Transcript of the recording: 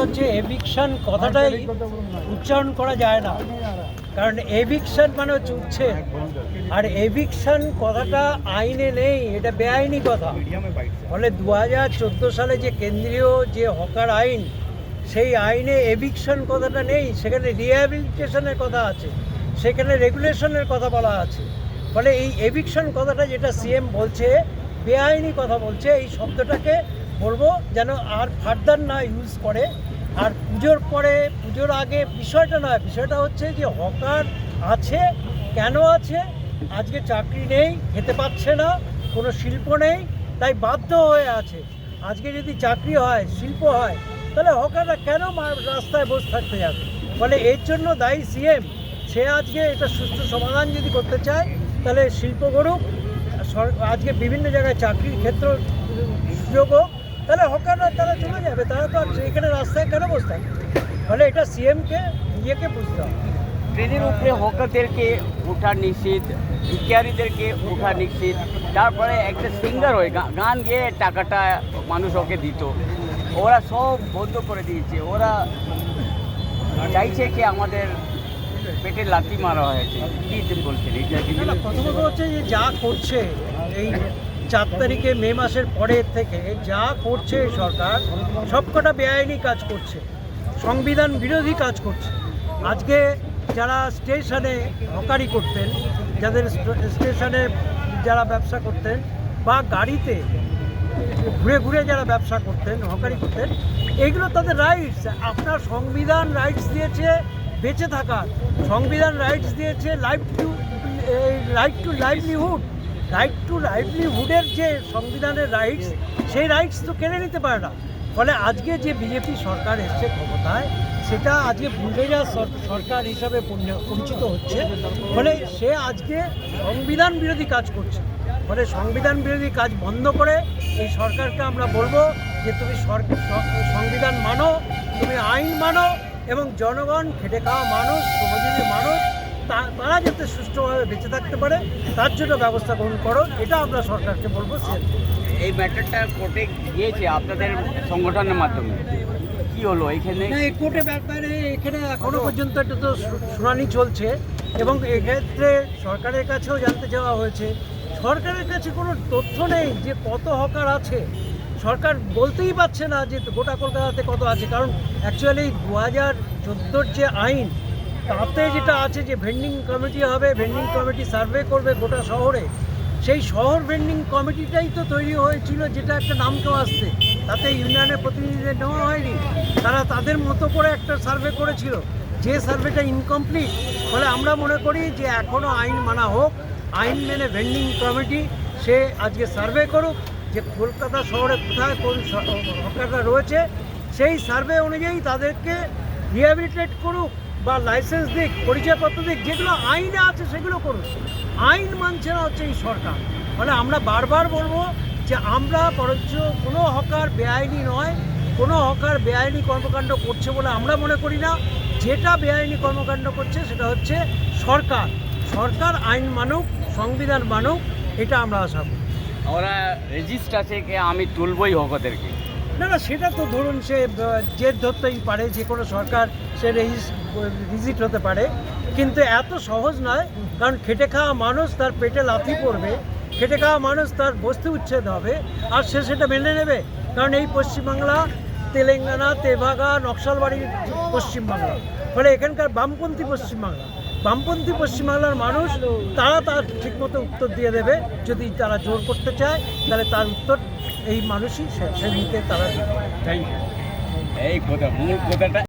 হচ্ছে এভিকশন কথাটাই উচ্চারণ করা যায় না, কারণ এভিকশন মানে হচ্ছে উচ্ছেদ, আর এভিকশন কথাটা আইনে নেই, এটা বেআইনি কথা। ফলে 2014 সালে যে কেন্দ্রীয় যে হকার আইন, সেই আইনে এভিকশন কথাটা নেই, সেখানে রিহ্যাবিলিটেশনের কথা আছে, সেখানে রেগুলেশনের কথা বলা আছে। ফলে এই এভিকশন কথাটা যেটা সিএম বলছে, বেআইনি কথা বলছে, এই শব্দটাকে বলবো যেন আর ফার্দার না ইউজ করে। আর পুজোর পরে, পুজোর আগে বিষয়টা নয়, বিষয়টা হচ্ছে যে হকার আছে, কেন আছে? আজকে চাকরি নেই, খেতে পাচ্ছে না, কোনো শিল্প নেই, তাই বাধ্য হয়ে আছে। আজকে যদি চাকরি হয়, শিল্প হয়, তাহলে হকাররা কেন রাস্তায় বসে থাকতে যাবে? ফলে এর জন্য দায়ী সিএম। সে আজকে এটা সুষ্ঠু সমাধান যদি করতে চায়, তাহলে শিল্প গড়ুক, আজকে বিভিন্ন জায়গায় চাকরির ক্ষেত্র সুযোগ হোক, তাহলে হকাররা তারা চলে যাবে, তারা তো এখানে রাস্তায় কেন বসে থাকবে? ফলে এটা সিএমকে নিজেকে বুঝতে হবে। ট্রেনের উপরে হকারদেরকে ওঠা নিষেধ, ভিখারিদেরকে ওঠা নিষেধ, তারপরে একটা সিঙ্গার হয়ে গান গেয়ে টাকাটা মানুষ ওকে দিত, ওরা সব বন্ধ করে দিয়েছে। ওরা চাইছে কি আমাদের পেটে লাথি মারা হয়েছে। কী বলছেন এটা? প্রথমত হচ্ছে যে যা করছে এই 4 তারিখে মে মাসের পরের থেকে যা করছে সরকার, সবকটা বেআইনি কাজ করছে, সংবিধান বিরোধী কাজ করছে। আজকে যারা স্টেশনে হকারি করতেন, যাদের স্টেশনে যারা ব্যবসা করতেন, বা গাড়িতে ঘুরে ঘুরে যারা ব্যবসা করতেন, হকারি করতেন, এইগুলো তাদের রাইটস। আপনার সংবিধান রাইটস দিয়েছে বেঁচে থাকার, সংবিধান রাইটস দিয়েছে right to livelihood. Right to লাইভলিহুডের যে সংবিধানের রাইটস, সেই রাইটস তো কেড়ে নিতে পারে না। ফলে আজকে যে বিজেপি সরকার এসছে ক্ষমতায়, সেটা আজকে বুলডোজার সরকার হিসাবে পরিচিত হচ্ছে। ফলে সে আজকে সংবিধান বিরোধী কাজ করছে। ফলে সংবিধান বিরোধী কাজ বন্ধ করে এই সরকারকে আমরা বলবো যে তুমি সংবিধান মানো, তুমি আইন মানো, এবং জনগণ, খেটে খাওয়া মানুষ, শ্রমজীবী মানুষ, তারা যাতে সুষ্ঠুভাবে বেঁচে থাকতে পারে, তার জন্য ব্যবস্থা গ্রহণ করো, এটা আমরা সরকারকে বলবো। এই ম্যাটারটা কোর্টে গিয়েছে আপনাদের সংগঠনের মাধ্যমে, কি হলো এইখানে? এই কোর্টে ব্যাপারে এখানে এখনো পর্যন্ত একটা তো শুনানি চলছে, এবং এক্ষেত্রে সরকারের কাছেও জানতে চাওয়া হয়েছে। সরকারের কাছে কোনো তথ্য নেই যে কত হকার আছে। সরকার বলতেই পারছে না যে গোটা কলকাতাতে কত আছে, কারণ অ্যাকচুয়ালি 2014 যে আইন, তাতে যেটা আছে যে ভেন্ডিং কমিটি হবে, ভেন্ডিং কমিটি সার্ভে করবে গোটা শহরে, সেই শহর ভেন্ডিং কমিটিটাই তো তৈরি হয়েছিল, যেটা একটা নামকেও আসছে, তাতে ইউনিয়নের প্রতিনিধিদের নেওয়া হয়নি। তারা তাদের মতো করে একটা সার্ভে করেছিল, যে সার্ভেটা ইনকমপ্লিট। ফলে আমরা মনে করি যে এখনও আইন মানা হোক, আইন মেনে ভেন্ডিং কমিটি সে আজকে সার্ভে করুক যে কলকাতা শহরে কোথায় কোন হকাররা রয়েছে, সেই সার্ভে অনুযায়ী তাদেরকে রিহ্যাবিলিটেট করুক বা লাইসেন্স দিক, পরিচয়পত্র দিক, যেগুলো আইনে আছে সেগুলো করুক। আইন মানছে না হচ্ছে এই সরকার। ফলে আমরা বারবার বলবো যে আমরা বরঞ্চ কোনো হকার বেআইনি নয়, কোনো হকার বেআইনি কর্মকাণ্ড করছে বলে আমরা মনে করি না। যেটা বেআইনি কর্মকাণ্ড করছে সেটা হচ্ছে সরকার। সরকার আইন মানুক, সংবিধান মানুক, এটা আমরা আশা করি। ওরা রেজিস্ট আছে কি আমি তুলবই হকারদেরকে? না, সেটা তো ধরুন সে জেদ ধরতেই পারে, যে কোনো সরকার সে রিজিট হতে পারে, কিন্তু এত সহজ নয়। কারণ খেটে খাওয়া মানুষ, তার পেটে লাথি পড়বে, খেটে খাওয়া মানুষ তার বস্তি উচ্ছেদ হবে, আর সে সেটা মেনে নেবে। কারণ এই পশ্চিমবাংলা, তেলেঙ্গানা, তেভাগা, নকশালবাড়ির পশ্চিমবাংলা, ফলে এখানকার বামপন্থী পশ্চিমবাংলা, বামপন্থী পশ্চিমবাংলার মানুষ তারা তার ঠিকমতো উত্তর দিয়ে দেবে। যদি তারা জোর করতে চায়, তাহলে তার উত্তর এই মানুষই সে নিতে তারা দেবে। Thank you. এই কথা মূল কথাটা